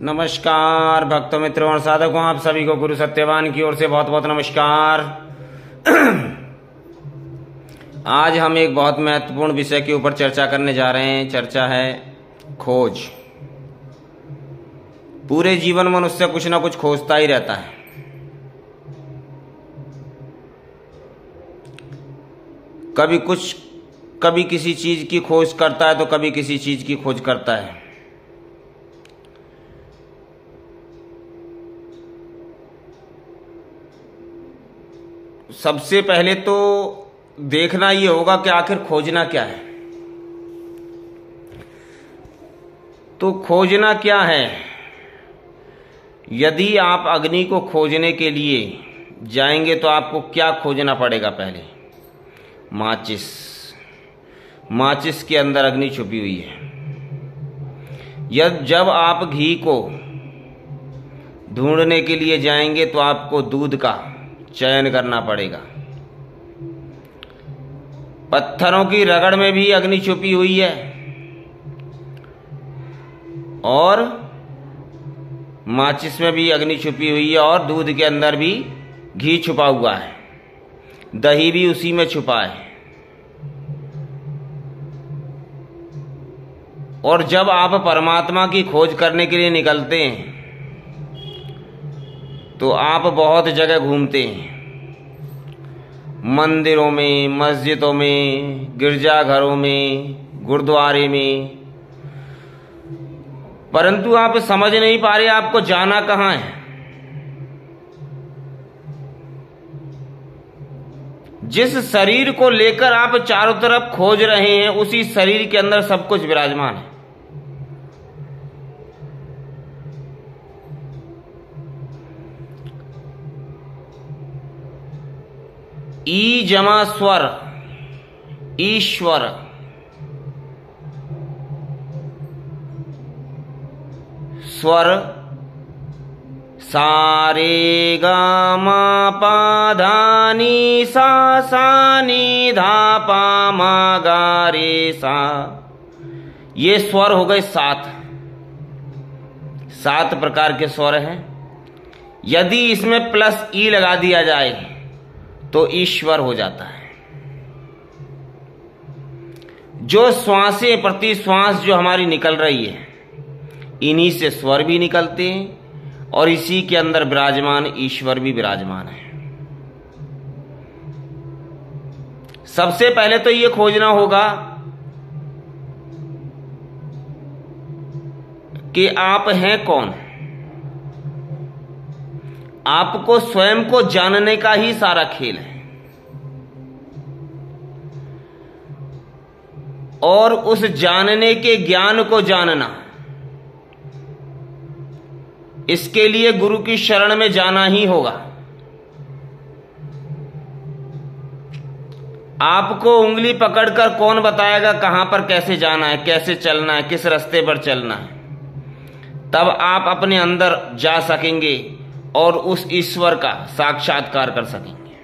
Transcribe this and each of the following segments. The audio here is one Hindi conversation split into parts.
नमस्कार भक्तों, मित्रों और साधकों, आप सभी को गुरु सत्यवान की ओर से बहुत बहुत नमस्कार। आज हम एक बहुत महत्वपूर्ण विषय के ऊपर चर्चा करने जा रहे हैं। चर्चा है खोज। पूरे जीवन मनुष्य कुछ ना कुछ खोजता ही रहता है। कभी किसी चीज की खोज करता है तो कभी किसी चीज की खोज करता है। सबसे पहले तो देखना ये होगा कि आखिर खोजना क्या है। तो खोजना क्या है? यदि आप अग्नि को खोजने के लिए जाएंगे तो आपको क्या खोजना पड़ेगा? पहले माचिस के अंदर अग्नि छुपी हुई है। जब आप घी को ढूंढने के लिए जाएंगे तो आपको दूध का चयन करना पड़ेगा। पत्थरों की रगड़ में भी अग्नि छुपी हुई है और माचिस में भी अग्नि छुपी हुई है और दूध के अंदर भी घी छुपा हुआ है। दही भी उसी में छुपा है। और जब आप परमात्मा की खोज करने के लिए निकलते हैं तो आप बहुत जगह घूमते हैं, मंदिरों में, मस्जिदों में, गिरजाघरों में, गुरुद्वारे में, परंतु आप समझ नहीं पा रहे आपको जाना कहां है। जिस शरीर को लेकर आप चारों तरफ खोज रहे हैं उसी शरीर के अंदर सब कुछ विराजमान है। ई जमा स्वर, ईश्वर। स्वर सारे गा मा पा धा नी सा नी धा पा मा गा रे सा। ये स्वर हो गए सात प्रकार के स्वर हैं। यदि इसमें प्लस ई लगा दिया जाए तो ईश्वर हो जाता है। जो श्वासें प्रति श्वास जो हमारी निकल रही है, इन्हीं से स्वर भी निकलते हैं और इसी के अंदर विराजमान ईश्वर भी विराजमान है। सबसे पहले तो ये खोजना होगा कि आप हैं कौन। आपको स्वयं को जानने का ही सारा खेल है और उस जानने के ज्ञान को जानना, इसके लिए गुरु की शरण में जाना ही होगा। आपको उंगली पकड़कर कौन बताएगा कहां पर कैसे जाना है, कैसे चलना है, किस रास्ते पर चलना है। तब आप अपने अंदर जा सकेंगे और उस ईश्वर का साक्षात्कार कर सकेंगे।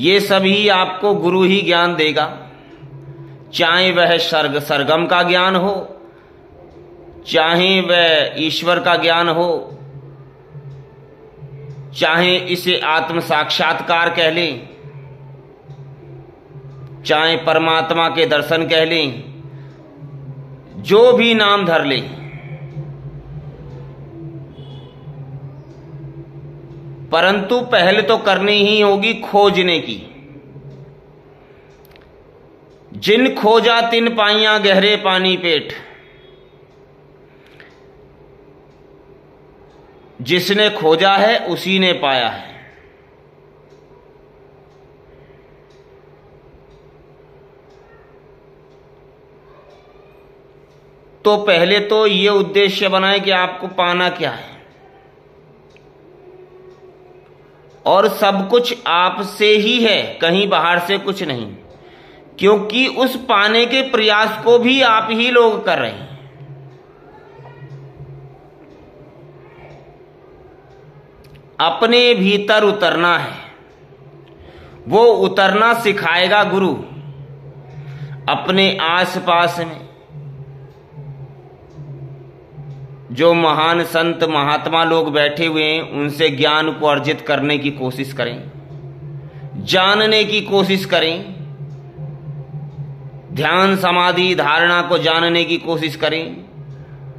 ये सभी आपको गुरु ही ज्ञान देगा, चाहे वह सरगम का ज्ञान हो, चाहे वह ईश्वर का ज्ञान हो, चाहे इसे आत्म साक्षात्कार कह लें, चाहे परमात्मा के दर्शन कह लें, जो भी नाम धर लें। परंतु पहले तो करनी ही होगी खोजने की। जिन खोजा तिन पाइयां गहरे पानी पेट। जिसने खोजा है उसी ने पाया है। तो पहले तो ये उद्देश्य बनाए कि आपको पाना क्या है और सब कुछ आपसे ही है, कहीं बाहर से कुछ नहीं, क्योंकि उस पाने के प्रयास को भी आप ही लोग कर रहे हैं। अपने भीतर उतरना है, वो उतरना सिखाएगा गुरु। अपने आसपास में जो महान संत महात्मा लोग बैठे हुए हैं उनसे ज्ञान को अर्जित करने की कोशिश करें, जानने की कोशिश करें, ध्यान समाधि धारणा को जानने की कोशिश करें,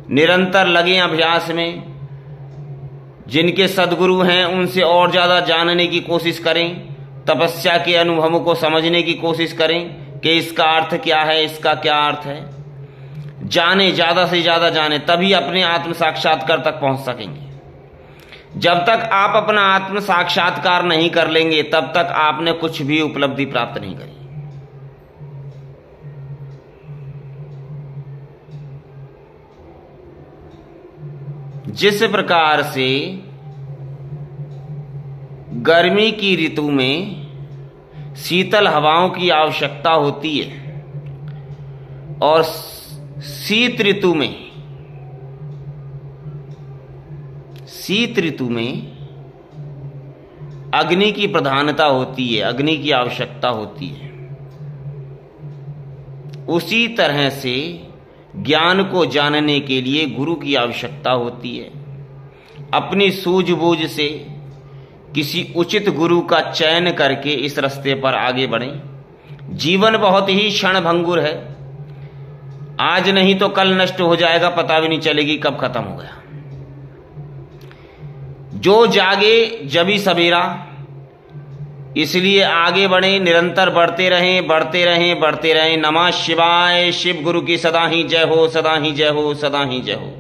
निरंतर लगे अभ्यास में। जिनके सद्गुरु हैं उनसे और ज्यादा जानने की कोशिश करें, तपस्या के अनुभवों को समझने की कोशिश करें कि इसका अर्थ क्या है, इसका क्या अर्थ है। जाने, ज्यादा से ज्यादा जाने, तभी अपने आत्म साक्षात्कार तक पहुंच सकेंगे। जब तक आप अपना आत्म साक्षात्कार नहीं कर लेंगे तब तक आपने कुछ भी उपलब्धि प्राप्त नहीं करी। जिस प्रकार से गर्मी की ऋतु में शीतल हवाओं की आवश्यकता होती है और शीत ऋतु में अग्नि की प्रधानता होती है, अग्नि की आवश्यकता होती है, उसी तरह से ज्ञान को जानने के लिए गुरु की आवश्यकता होती है। अपनी सूझबूझ से किसी उचित गुरु का चयन करके इस रास्ते पर आगे बढ़ें। जीवन बहुत ही क्षणभंगुर है, आज नहीं तो कल नष्ट हो जाएगा, पता भी नहीं चलेगी कब खत्म हो गया। जो जागे जभी सवेरा, इसलिए आगे बढ़े, निरंतर बढ़ते रहें, बढ़ते रहें, बढ़ते रहें। नमः शिवाय। शिव गुरु की सदा ही जय हो, सदा ही जय हो, सदा ही जय हो।